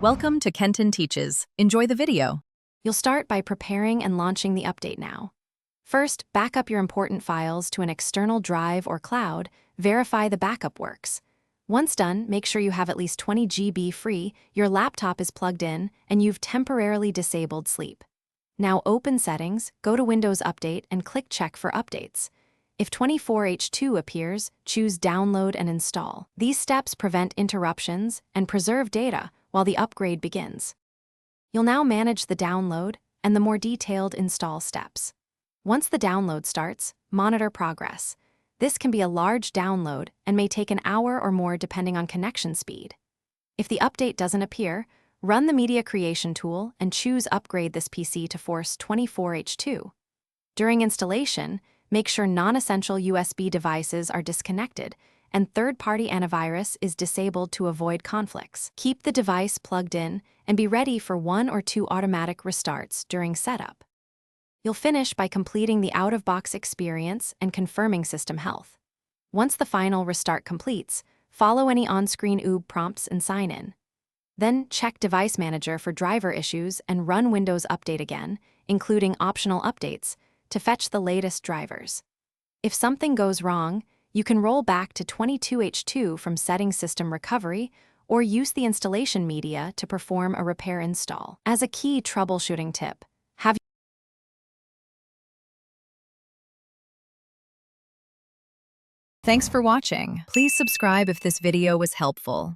Welcome to Kenton Teaches. Enjoy the video. You'll start by preparing and launching the update now. First, back up your important files to an external drive or cloud, verify the backup works. Once done, make sure you have at least 20 GB free, your laptop is plugged in, and you've temporarily disabled sleep. Now open Settings, go to Windows Update and click Check for updates. If 24H2 appears, choose Download and Install. These steps prevent interruptions and preserve data while the upgrade begins. You'll now manage the download and the more detailed install steps. Once the download starts, monitor progress. This can be a large download and may take an hour or more depending on connection speed. If the update doesn't appear, run the Media Creation tool and choose Upgrade this PC to force 24H2. During installation, make sure non-essential USB devices are disconnected and third-party antivirus is disabled to avoid conflicts. Keep the device plugged in and be ready for 1 or 2 automatic restarts during setup. You'll finish by completing the out-of-box experience and confirming system health. Once the final restart completes, follow any on-screen OOB prompts and sign in. Then check Device Manager for driver issues and run Windows Update again, including optional updates, to fetch the latest drivers. If something goes wrong, you can roll back to 22H2 from Setting System Recovery or use the installation media to perform a repair install. As a key troubleshooting tip, Thanks for watching. Please subscribe if this video was helpful.